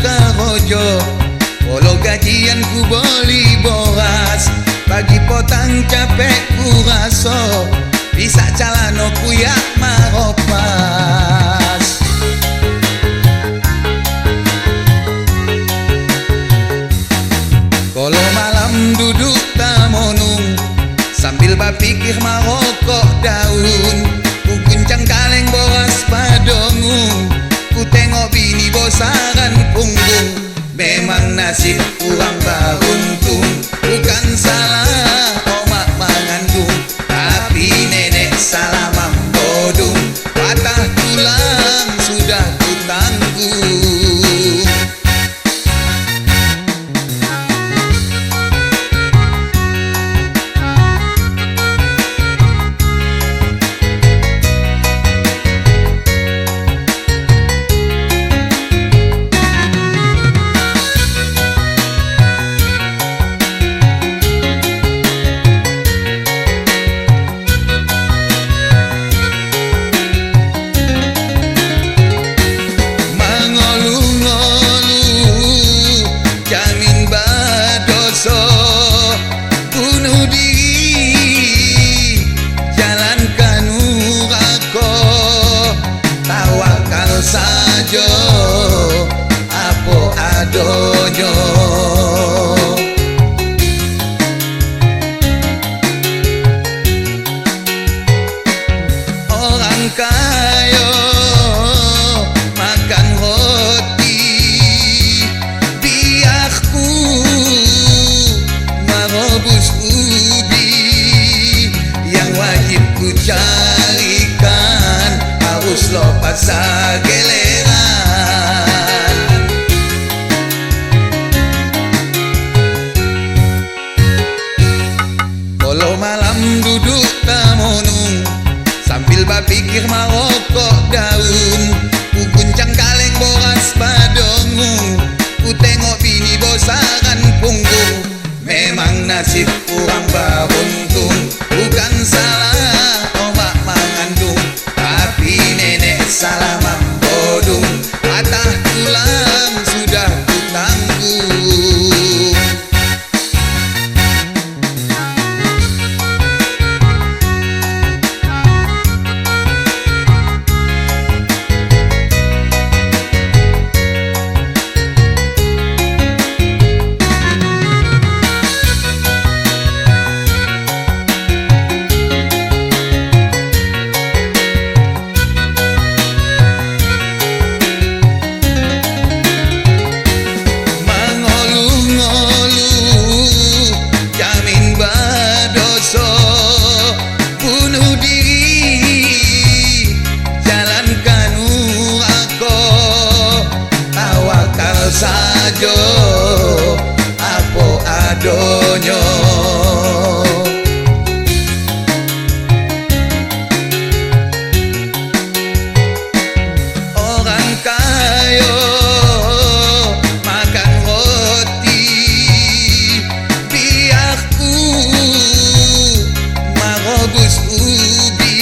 karojo, polo gajian ku beli boras, bagi potang capek ku raso, bisa calano ku ya maropas. Kalau malam duduk tamonung, sambil bapikir marokok daun, ku guncang kaleng boras padongung, ku tengok bini bosaran punggung. Memang nasib kurang beruntung, bukan salah omak mengandung, tapi nenek salah membodong, patah tulang sudah ku tanggung. Sajo apo adonyo, orang kayo makan roti, biarku merebus ubi, yang wajib ku carikan harus lopas geleran. Kalau malam duduk tamonung, sambil bapikir marokok daun, ku guncang kaleng boras padongung, ku tengok bini bosaran punggung. Memang nasib kurang beruntung, bukan salah omak mengandung, tapi nenek salah membodong, patah tulang sudah ku tanggung. Sajo apo adonyo, orang kayo makan roti, biarku merebus ubi,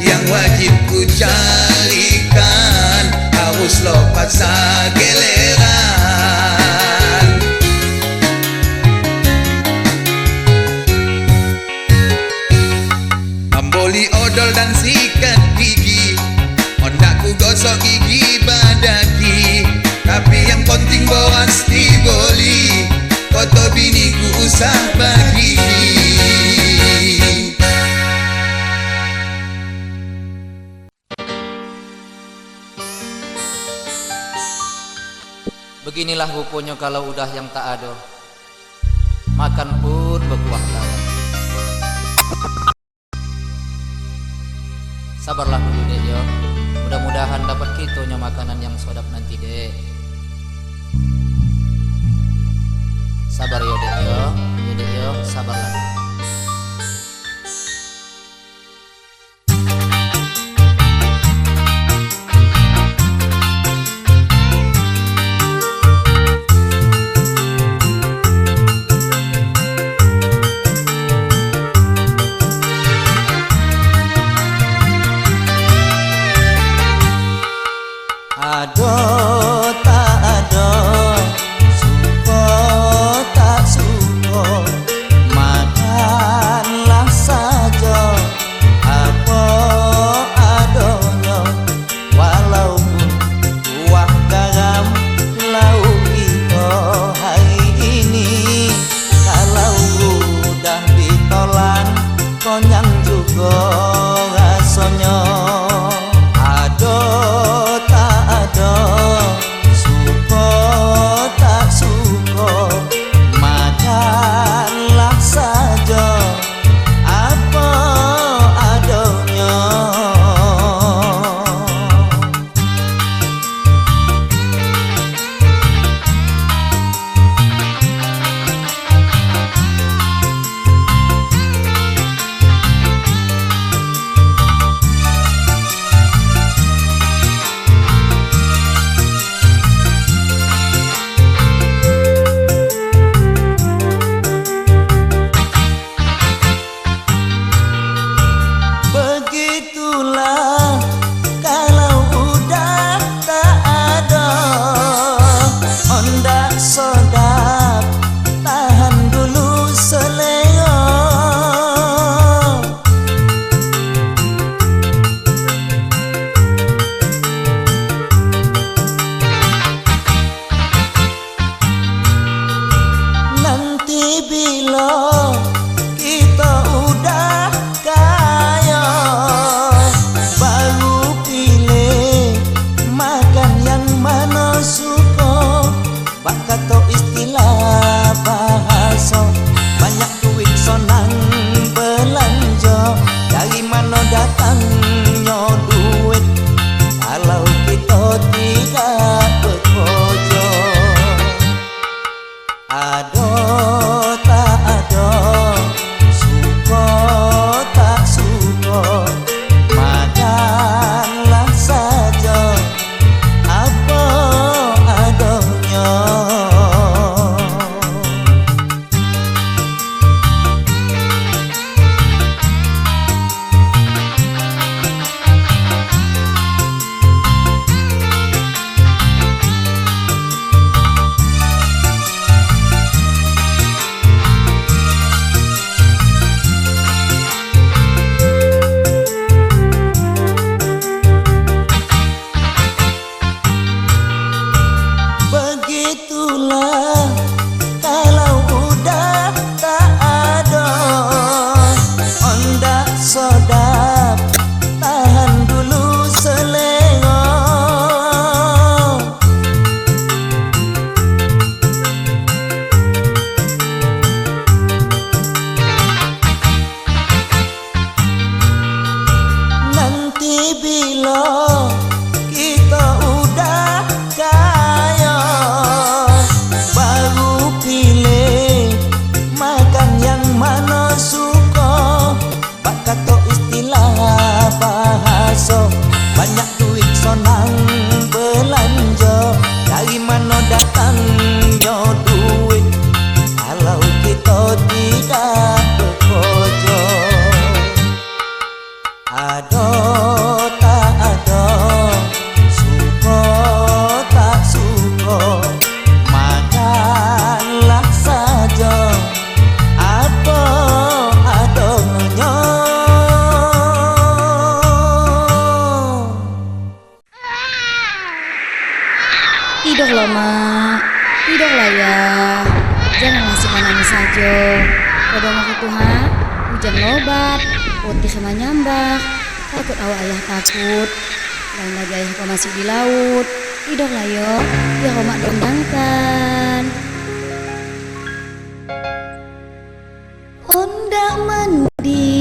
yang wajib ku carikan harus lopas geleran. Amboli odol dan sikat gigi, hendak ku gosok gigi badaki, tapi yang penting boras diboli, foto bini ku usah bagi. Beginilah rupanya kalau udah yang tak ada, makan pun berkuah lawan. Sabarlah dulu dek yo, mudah-mudahan dapat kitonya makanan yang sodap nanti dek. Sabar yo dek yo, sabarlah dulu. Ado itulah kalau udah tak ada ondak sodap tahan dulu selengo. Nanti bila kita udah kaya baru pilih makan yang mana suka. Bak kata istilah bahasa banyak duit sonang belanja. Dari mana datangnya duit kalau kita tidak bekerja? Ada tak ada, suka tak suka, makanlah saja apa adanya. Tidurlah mak, tidurlah ya. Jangan masih nangis saja. Kalau mau itu hujan lobat, putih sama nyambak. Takut awak ayah takut. Lain lagi ayah kau masih di laut. Tidurlah yo, biar kau mak dondangkan. Ondak mandi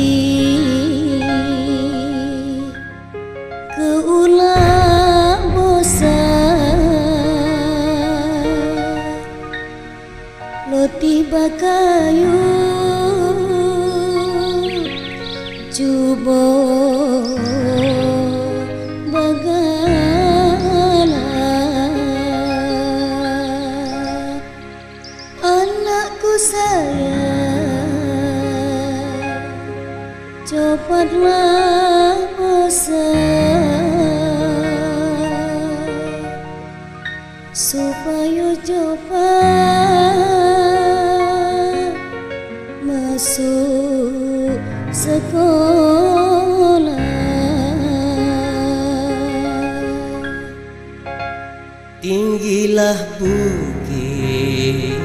ke ulah bosan. Lo tiba kayu cuba bagala anakku sayang, cepatlah bosan supaya cepat masuk sekolah. Tinggilah bukit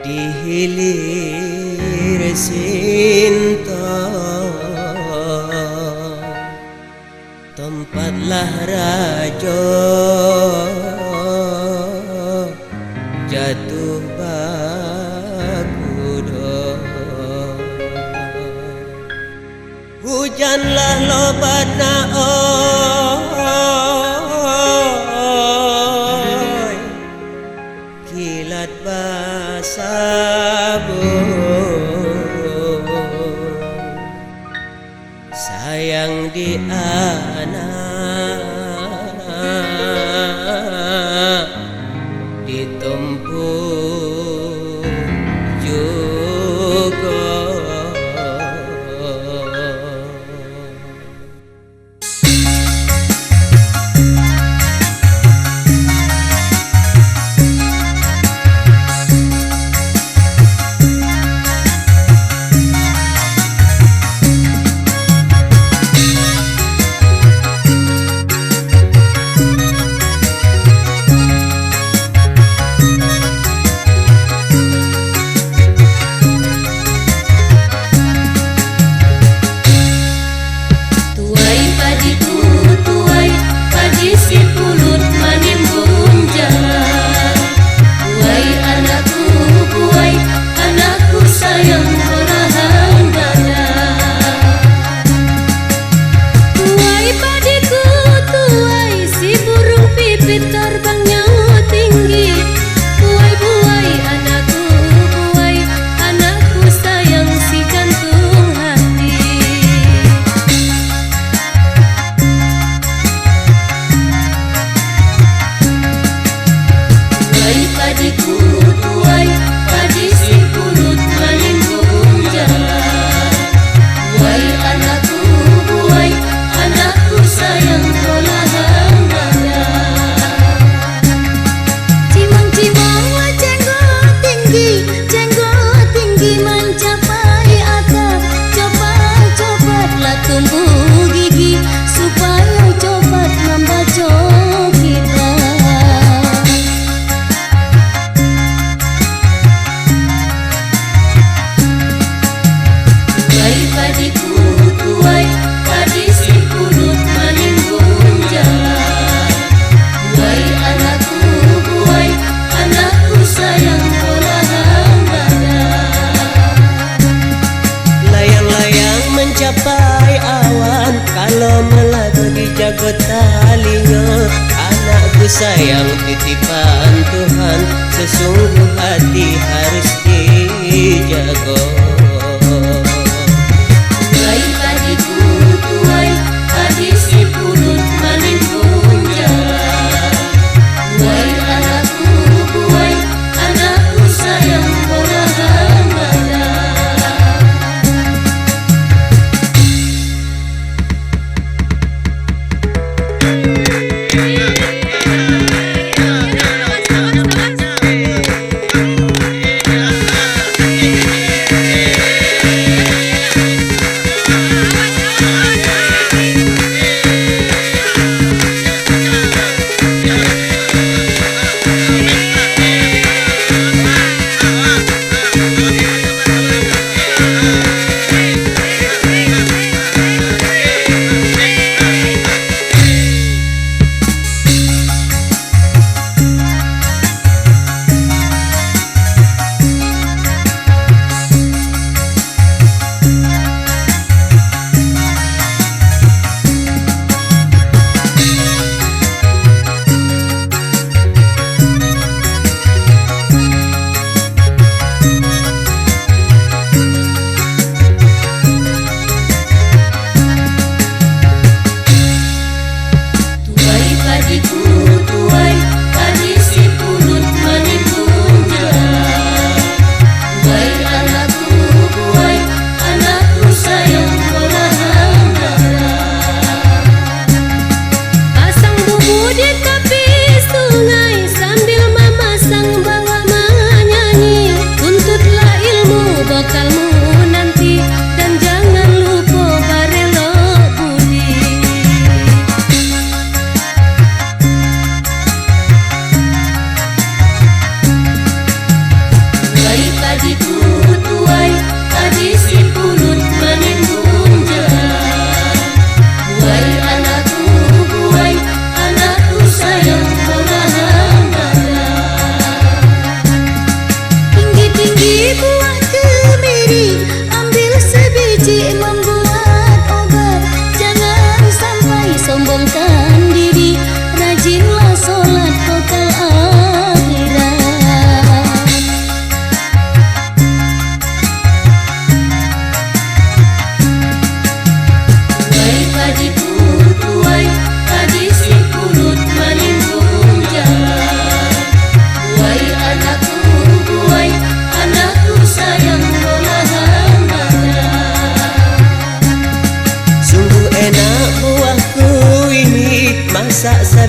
di hilir Sintang, tempatlah raja jatuh bakudo. Hujanlah lobat naoi, kilat basabun, sayang di anak melagu dijago talinya. Anakku sayang titipan Tuhan, sesungguh hati harus dijago. Tuai padiku tuai, padi si pulut maning punjara. Tuai anakku tuai, anakku sayang bola hamara.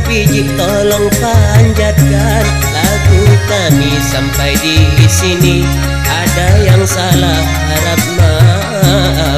Biji tolong panjatkan lagu kami sampai di sini. Ada yang salah harap maafkan.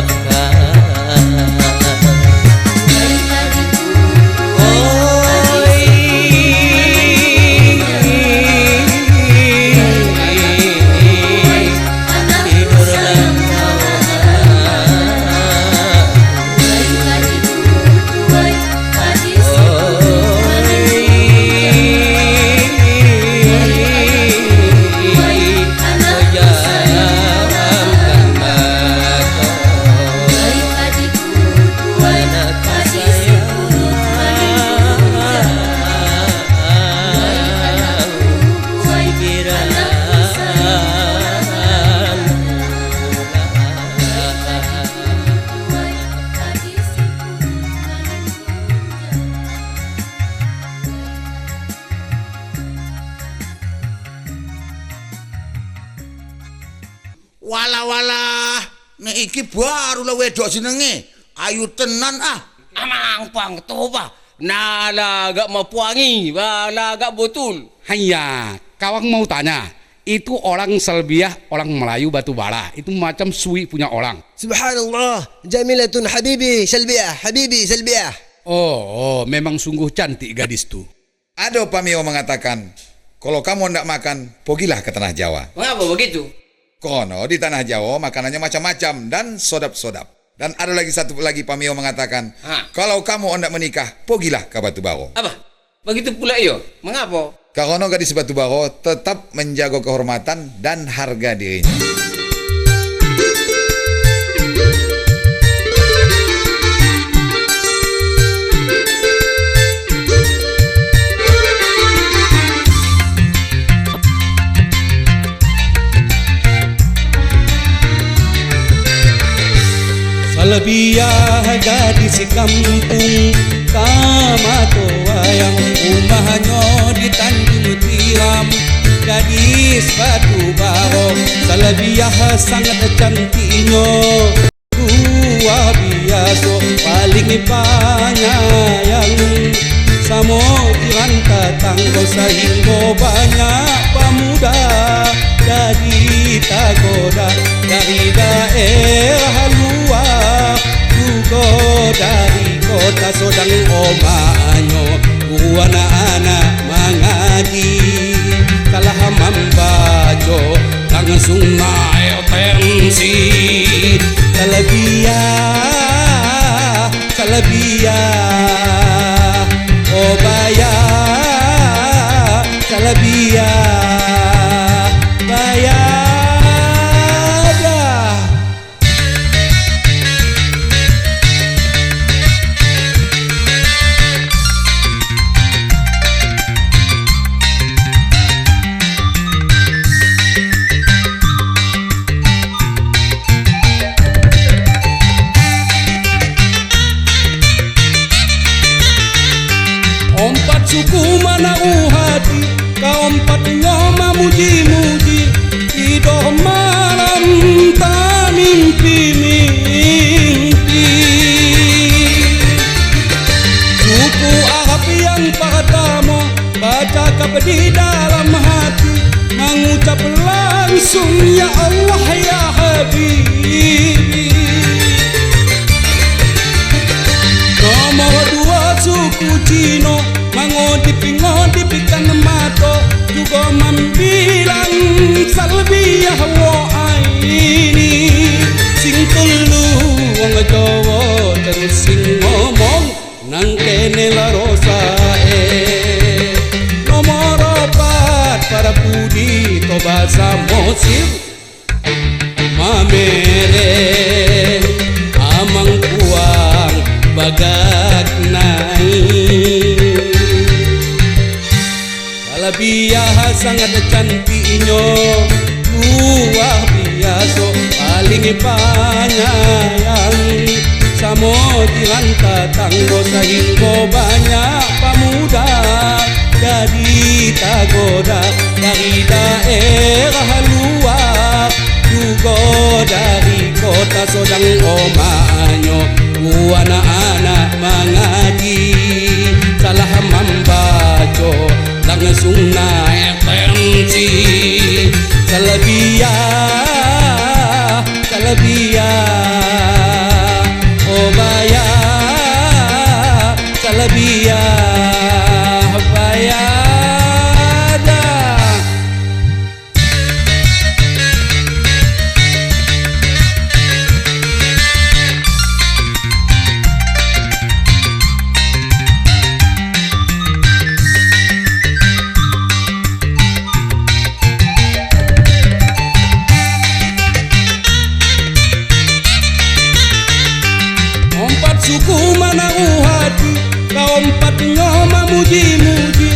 Walah iki baru lah wedok jenenge. Ayu tenan ah. Amang pang toba. Nala agak mapuangi, wala agak betul. Hanya, kawang mau tanya, itu orang Selbiah, orang Melayu batu bara, itu macam sui punya orang. Subhanallah, jamilatun habibi Selbiah. Oh, memang sungguh cantik gadis tu. Ada Pamio mengatakan, kalau kamu hendak makan, pergilah ke tanah Jawa. Mengapa begitu? Kono di tanah Jawa makanannya macam-macam dan sodap-sodap. Dan ada lagi satu lagi Pamio mengatakan, kalau kamu hendak menikah, pergilah ke Batu Baro. Apa? Begitu pula iyo. Mengapa? Karena gadis Batu Baro tetap menjaga kehormatan dan harga dirinya. Salbiah gadis kampung Kamato wayang rumahnya di Tanjung Tiram, gadis batu baro. Salbiah sangat cantiknya, luar biasa, paling penyayang. Samo jiran tetangga sehingga banyak pemuda jadi tagoda dari daerah luar, juga dari kota Sodang omanya. Guru anak-anak mengaji kalah membaca langsung naik tensi. Salbiah, Salbiah, oh bayar, Salbiah, bayar dah. Ompat suku mana uhati, kaompat nyoma muji-muji, tidur malam tak mimpi-mimpi. Suku Arab yang pertama baca kap di dalam hati, mengucap langsung ya Allah ya Habibi. Nomor dua suku Cino mengodipi-ngodipikan mato, juga membilang Salbiah wa aini. Sing telu wong Jawa terus sing ngomong nang kene la rosae. Nomor opat para pudi to bahasa Mosir mamere amang kuang bagak naik. Salbiah sangat cantiknya, luar biasa, paling penyayang. Samo jiran tetangga sehingga banyak pemuda jadi tagoda dari daerah luar, juga dari kota Sodang omanya. Anak-anak mengaji salah membaca langsung naik tensi. Salbiah, Salbiah, oh bayar, Salbiah, bayar dah. Suku mana uhati, kaompat nyoma muji-muji,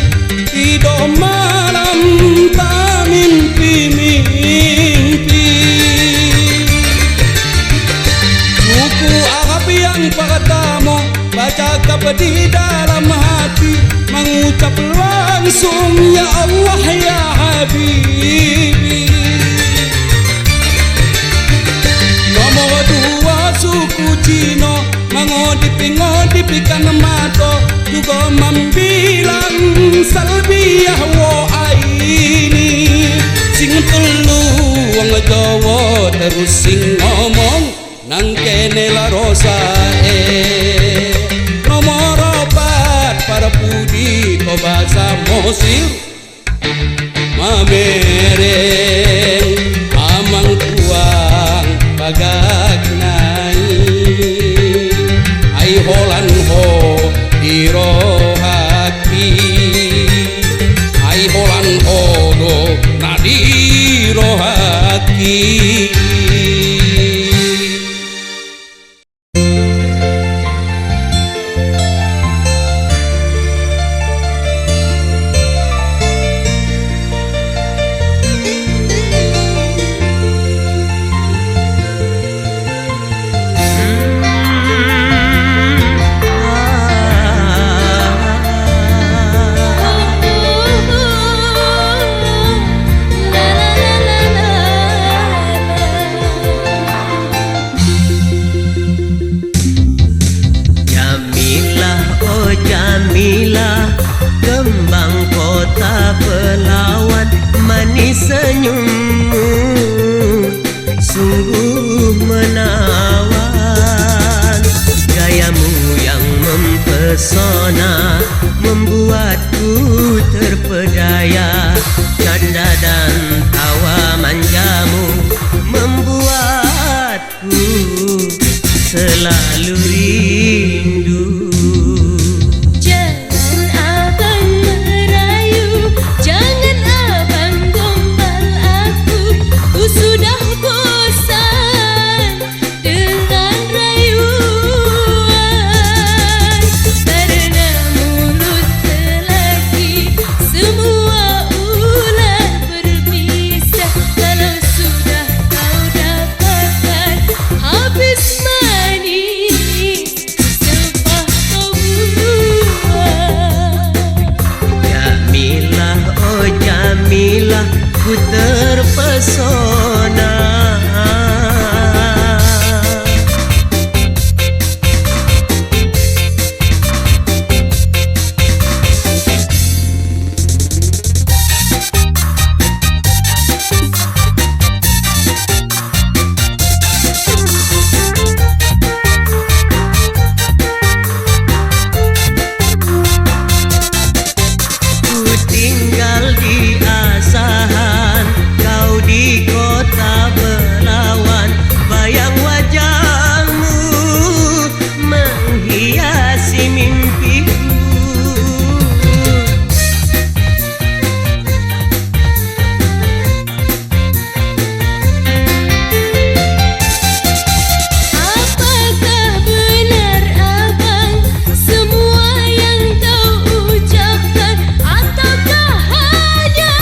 tidur malam tak mimpi-mimpi. Suku Arab yang pertama baca kap di dalam hati, mengucap langsung ya Allah ya Habibi. Nomor dua suku Cino mengodipi-ngodipikan mato, juga membilang Salbiah wa aini. Sing telu wong Jawa terus sing ngomong nang kene la rosae. Nomor opat para pudi to bahasa Mosir mamereng amang kuang bagak naik. Ai holan ho dirohaki, ai holan ho do nadirohaki. pesona membuatku terpedaya. Canda dan tawa manjamu membuatku selalu rindu. Jangan abang merayu, jangan abang gombal aku. Ku sudah bosan dengan rayuan. Karena mulut lelaki semua ular berbisa. Kalau sudah kau dapatkan habis manis, sepah kau buang. Jamilah, oh Jamilah, ku terpesona. Ku tinggal di Asahan, kau di kota Belawan. Bayang wajahmu menghiasi mimpiku. Apakah benar abang semua yang kau ucapkan, ataukah hanya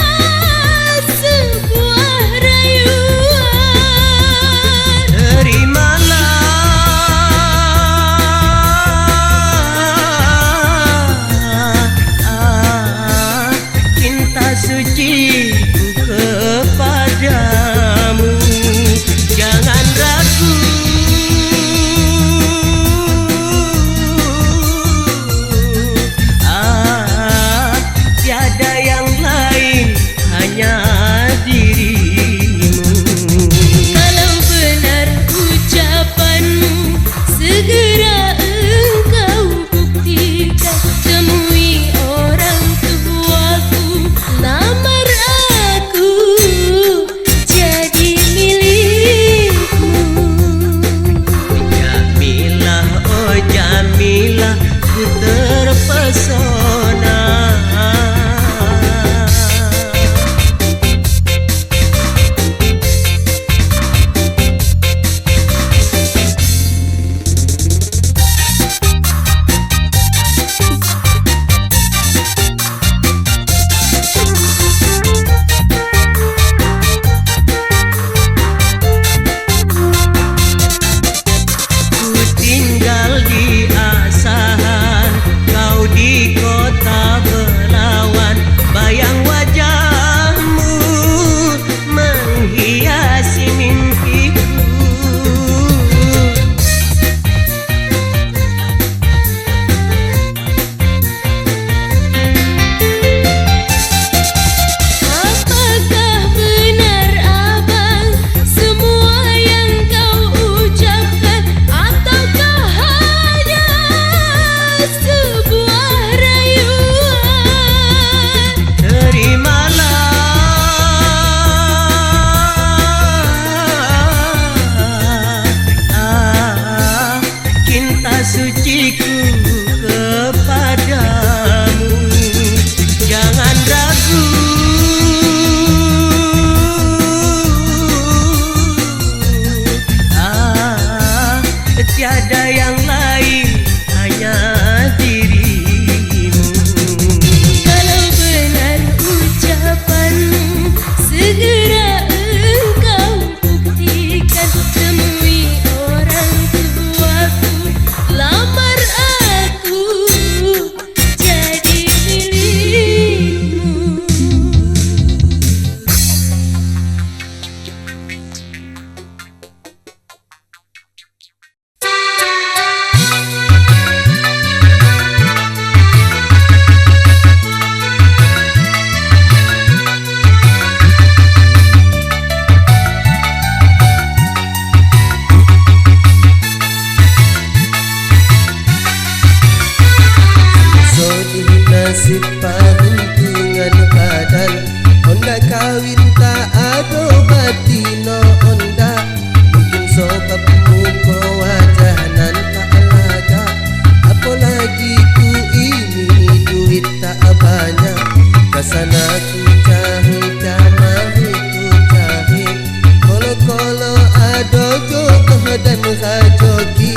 Suasanaku cahit jamahiku cahit Kolo-kolo ado jodoh dan rajoki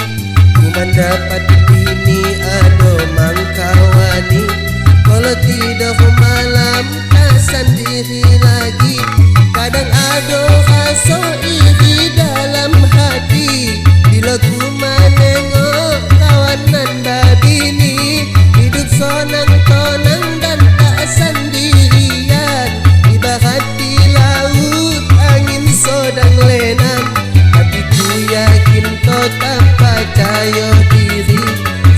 Ku mendapat bini ado mangkawani Kalau tidur malam tak sendiri lagi Kadang ado rasa iri dalam hati Bila ku menengok kawanan babini Hidup sonang-tonang dan tak sendirian Ibarat di laut angin sodang lenang Tapi ku yakin kau tak percaya diri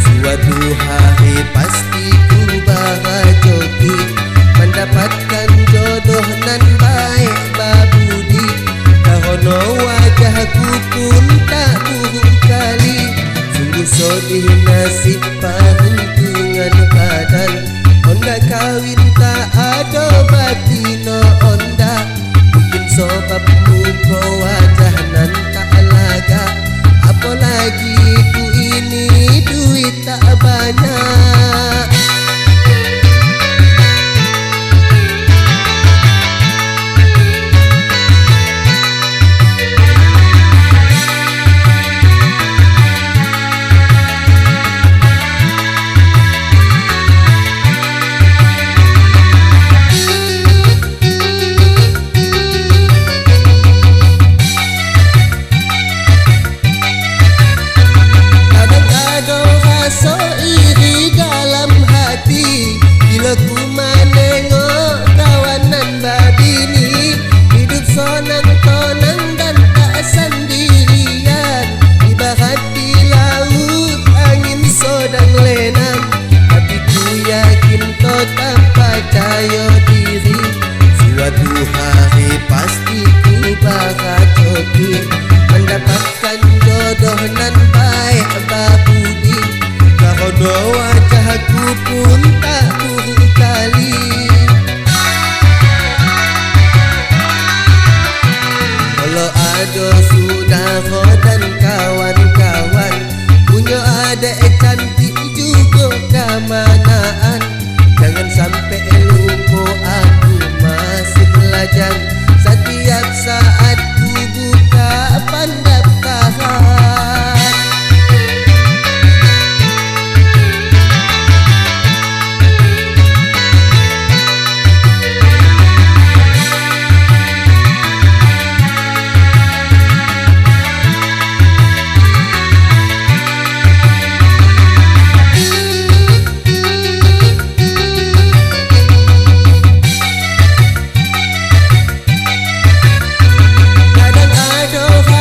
Suatu hari pasti ku bahajoki Mendapatkan jodoh nan baik babudi Karena wajahku pun tak buruk kali Sungguh sedih nasib peruntungan badan Onda kawin tak ada batina onda Mungkin sebab muka wajah nan tak laga Apalagi ku ini duit tak banyak rasa iri dalam hati Bila ku menengok kawanan babini Hidup sonang-tonang dan tak sendirian Ibarat di laut angin sodang lenang Tapi ku yakin kau tak percaya diri Suatu hari pasti ku bahajoki Mendapatkan jodoh nan baik babudi Karena wajahku pun tak buruk kali Kalau ada saudara dan kawan-kawan Punya adik cantik juga kemanaan Jangan sampai lupa aku masih lajang Setiap saat ku buka pendaftaran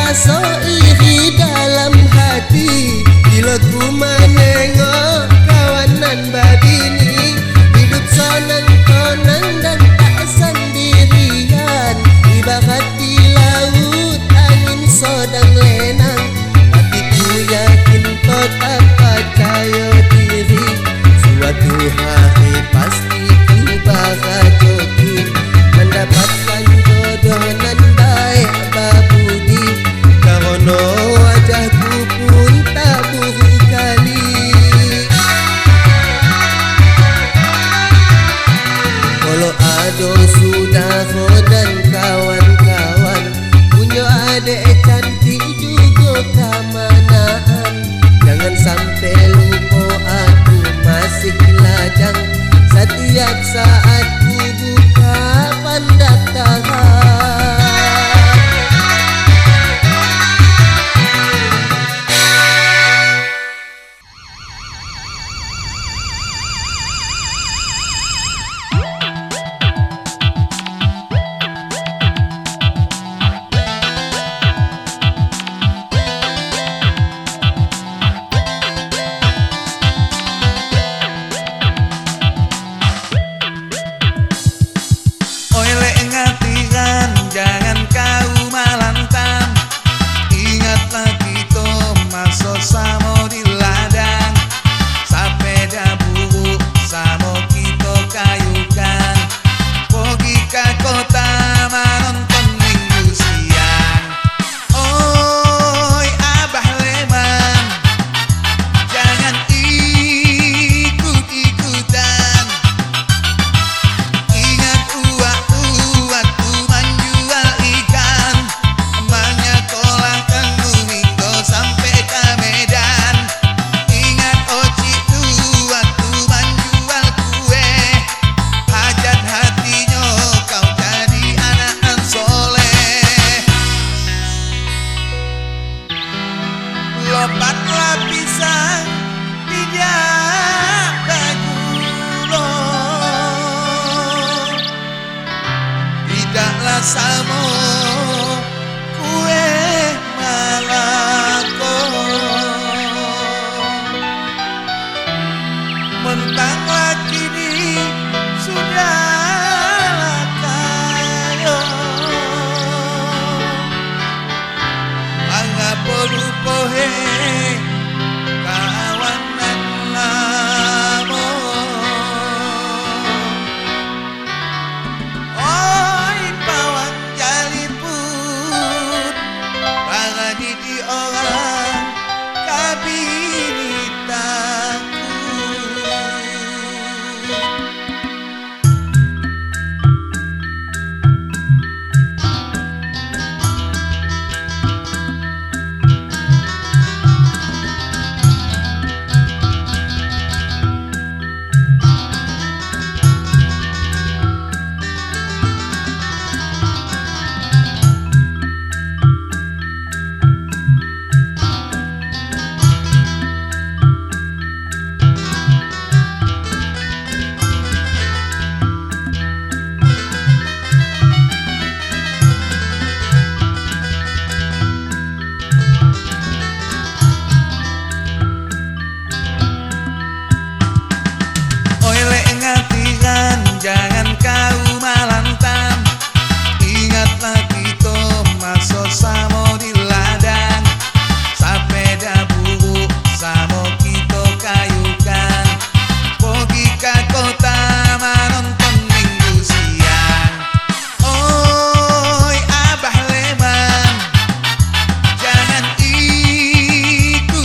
rasa iri dalam hati Bila ku menengok kawanan babini Hidup sonang-tonang dan tak sendirian Ibarat di laut angin sodang lenang Tapi ku yakin kau tak percaya diri Suatu hari pasti ku bahajoki Mendapatkan jodoh nan baik babudi Karena wajahku pun tak buruk kali Kalau ada saudara dan kawan-kawan Punya adik cantik juga kemanaan Jangan sampai lupa aku masih lajang Setiap saat ku buka pendaftaran samo kue malako mentang lagi di sudah kayo mangapa lupa kawanan lamo oi pawang jaliput pangadi di orang kabinitaku. Jangan kau malantang, ingatlah kita masuk samo di ladang, sepeda buruk samo kita kayukan, pergi ke kota menonton minggu siang. Oi abah leman, jangan ikut-ikutan,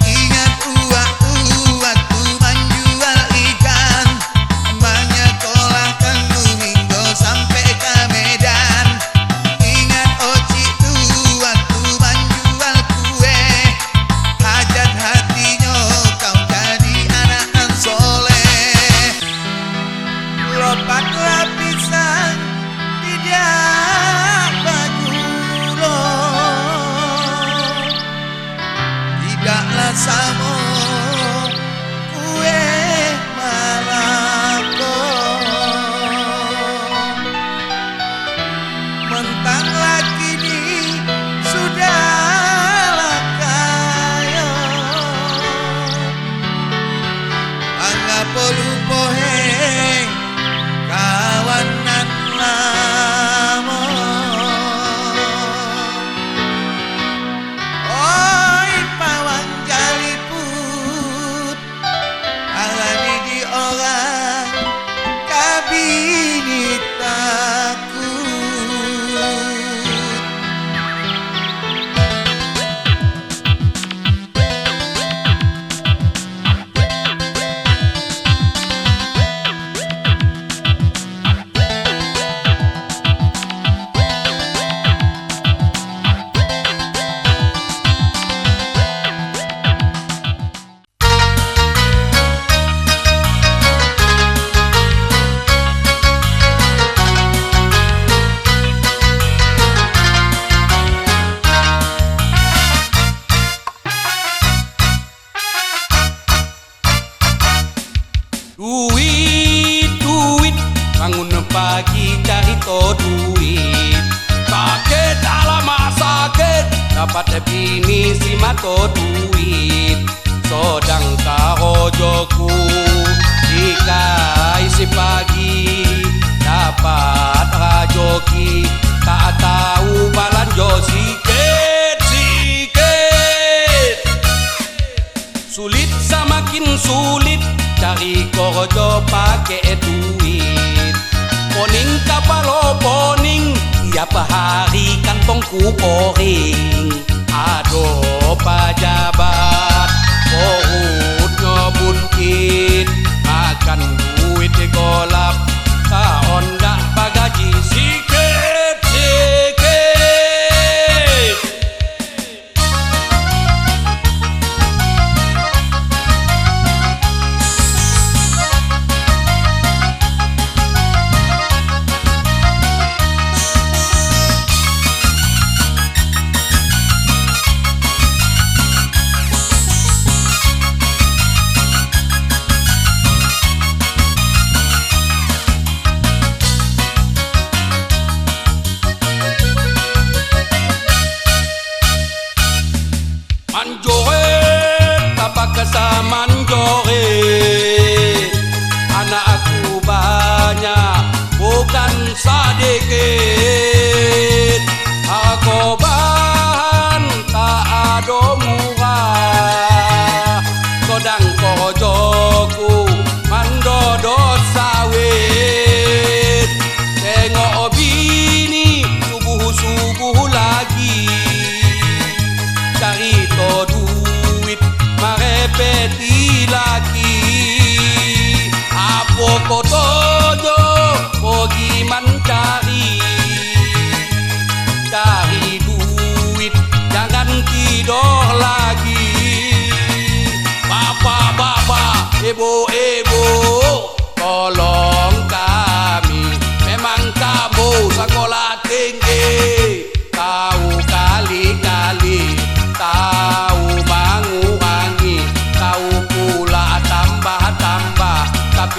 ingat uak-uak menjual ikan, banyak olah kamu hingga sampai ke Medan. Ingat oci tua tu menjual kue, hajat hatinya kau jadi anak soleh. Lopak lapisan tidak bagulo, tidaklah samo kue malako mentang lagi di sudah kayo mangapa lupa kawanan lamo oi pawang jaliput alani di orang kabinitaku. Duit, bangun pagi cari to duit, sakit alamak sakit, dapat bini si mato duit, sodang karojoku, jika isi pagi, dapat rajoki, tak tahu balanjo sikit, sulit semakin sulit, cari korojo pakai duit. Poning kapalo poning, tiap hari kantongku poring. Aduh pejabat, perutnya bunkit, makan duit golap, kaon dak pagaji sikit.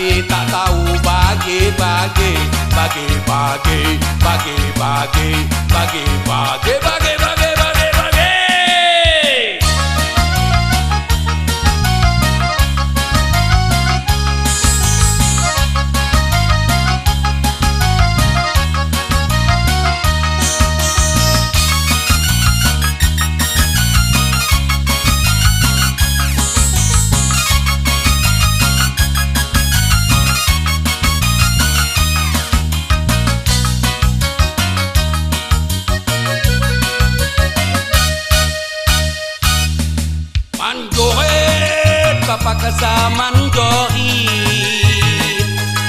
tapi tak tahu bagi-bagi, bagi-bagi, bagi-bagi, bagi-bagi, bagi-bagi, bagi-bagi. Bapak kesaman johin,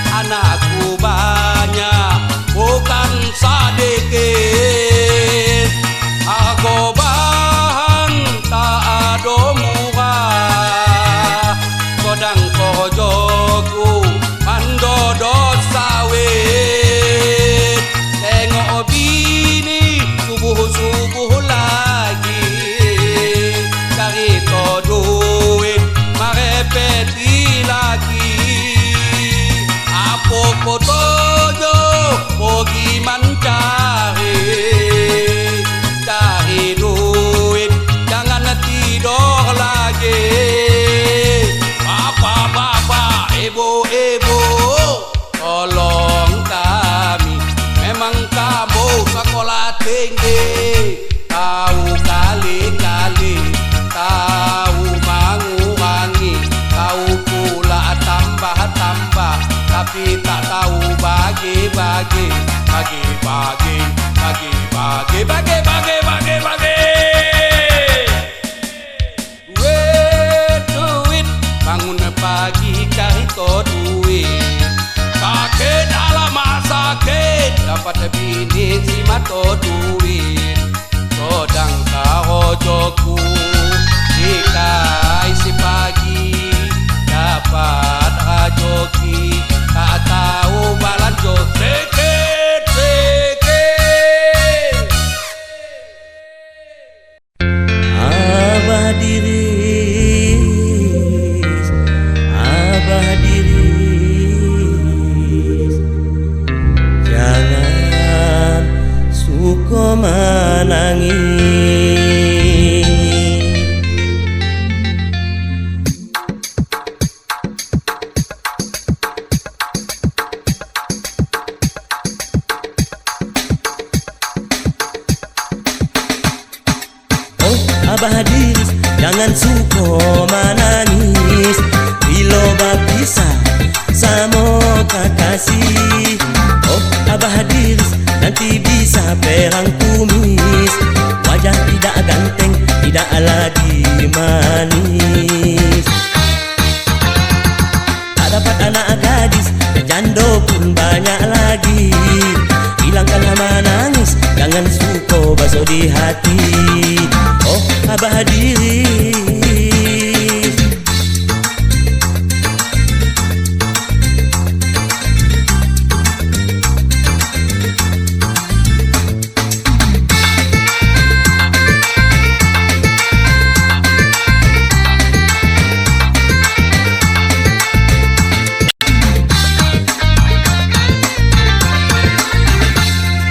anakku banyak bukan sedikit. Aku bahan tak ada murah, kodang kojoku mandodot sawit. Tengok bini subuh-subuh lagi cari duit marepeti lagi. Apa fotonya pergi mencari duit, jangan tidur lagi. Bapak-bapak, ibu-ibu, tolong kami, memang kamu sekolah tinggi, tahu kali-kali, tahu mengurangi, tahu pula tambah-tambah, tapi tak tahu bagi-bagi, bagi-bagi, bagi-bagi, bagi-bagi, bagi-bagi. Duit, bangun pagi cari duit, sakit alamak sakit, dapat bini si mato duit. Kodang karojoku jika isi pagi dapat rajoki, tak tahu balanjo sedikit sedikit. Abah diris, abah diris, jangan suka menangis. Oh abah diris, jangan suka menangis, bila berpisah sama kekasih. Oh abah diris, nanti bisa perang kumis, wajah tidak ganteng, tidak lagi manis. Tak dapat anak gadis, janda pun banyak lagi. Hilangkanlah menangis, jangan suka basuh di hati. Oh abah diris,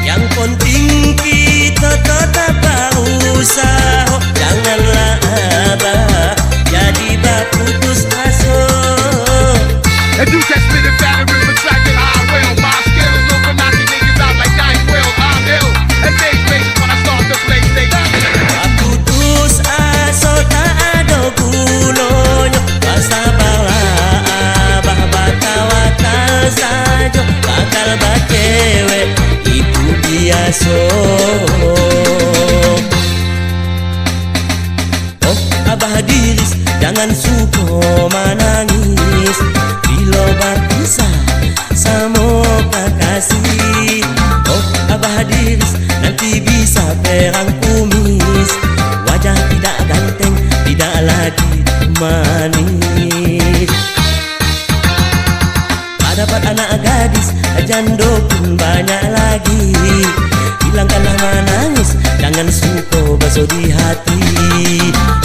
yang penting kita tetap berusaha, janganlah abah jadi berputus asa. If you catch me the battery retracted, I will. My skills looking knock you niggas out like Night Will. I'm ill. And they patience when I start to play station. Putus asa tak ada gunanya, bersabarlah abah, batawakal saja, bakal bercewek itu biasa. Oh abah diris, jangan suka menangis, bila berpisah sama kekasih. Oh abah diris, nanti bisa perang kumis, wajah tidak ganteng, tidak lagi manis. Tak dapat anak gadis, janda pun banyak lagi. Hilangkanlah menangis, jangan suka basuh di hati.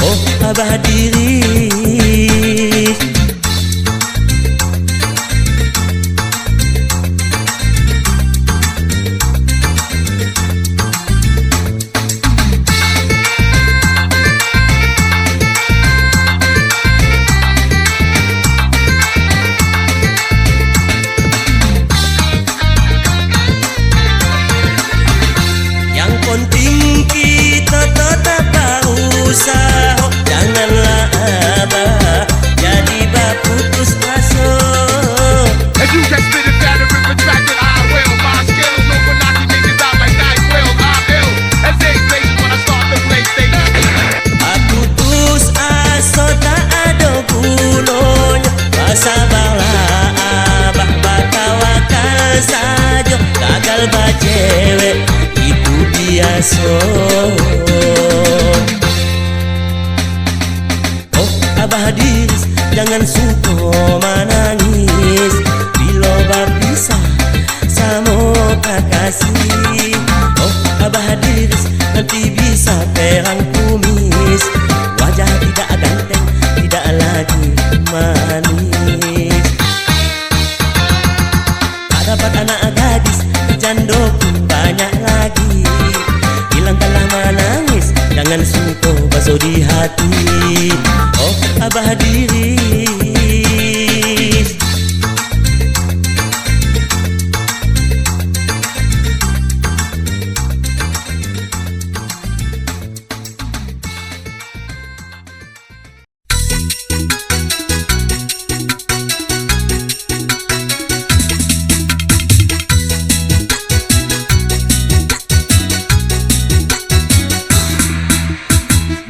Oh abah diris, jangan suko baso di hati. Oh abah diri.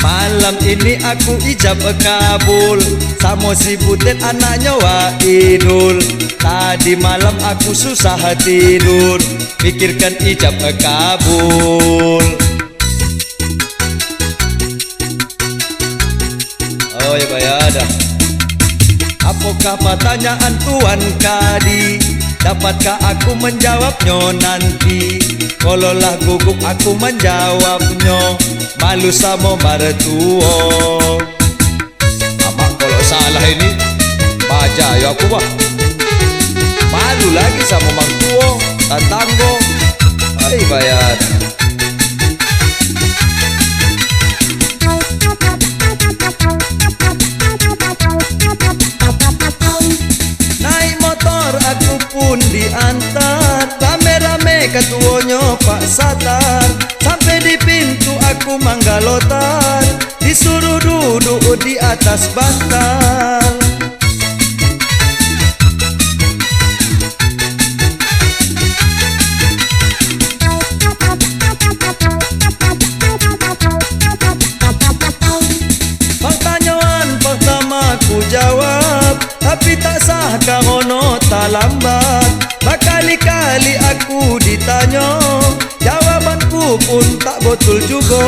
Malam ini aku ijab kabul sama si Butet anaknya Waidul. Tadi malam aku susah tidur pikirkan ijab kabul. Oh ya bayada. Apakah pertanyaan Tuan Kadi? Dapatkah aku menjawabnya nanti? Kalaulah gugup aku menjawabnya, malu sama mertua. Amak kalau salah ini baca ya aku bah. Malu lagi sama mertua, tetangga. Hai bayar. Naik motor aku pun diantar, rame-rame ketuanya Pak Satar. Sampai di pintu aku manggalotar, disuruh duduk di atas bantal. Pertanyaan pertama aku jawab, tapi tak sah karono tak lambat. Berkali-kali aku ditanya, jawabanku pun tak betul juga.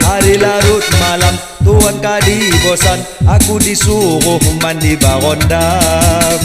Hari larut malam Tuan Kadi bosan, aku disuruh mandi barondam.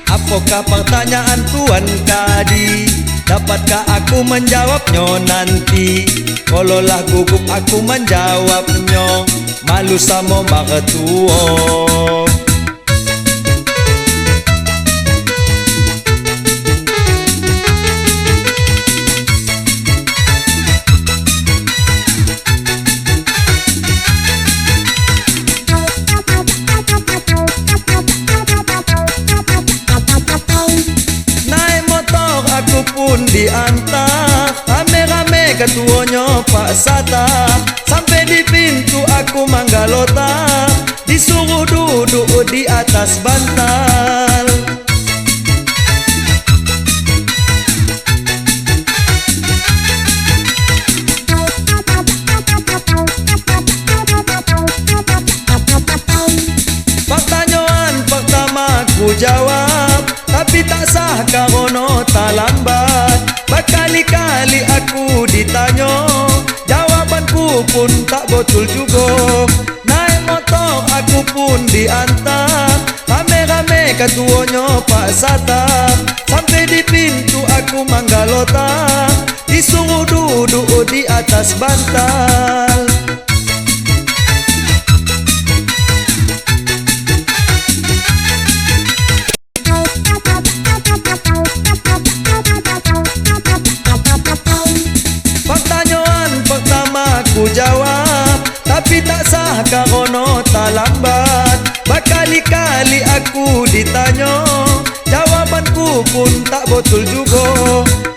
Apakah pertanyaan Tuan Kadi? Dapatkah aku menjawabnya nanti? Kalaulah gugup aku menjawabnya, malu sama mertua. Pun diantar, rame-rame ketuanya Pak Satar. Sampai di pintu aku manggalotar, disuruh duduk di atas bantal. Pertanyaan pertama aku jawab, tapi tak sah karono tak lambat. Berkali-kali aku ditanya, jawabanku pun tak betul juga. Naik motor aku pun diantar, rame-rame ketuanya Pak Satar. Sampai di pintu aku manggalotar, disuruh duduk di atas bantal. Pertanyaan pertama aku jawab, tapi tak sah karono tak lambat. Berkali-kali aku ditanya, jawabanku pun tak betul juga.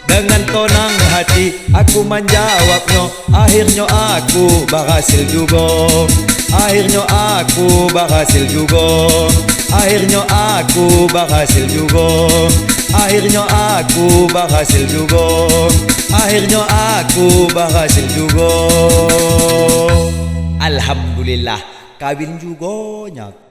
Dengan tenang hati aku menjawabnya, akhirnya aku berhasil juga. Akhirnya aku berhasil juga. Akhirnya aku berhasil juga. Akhirnya aku berhasil juga. Akhirnya aku berhasil juga. Alhamdulillah kawin juga nyak.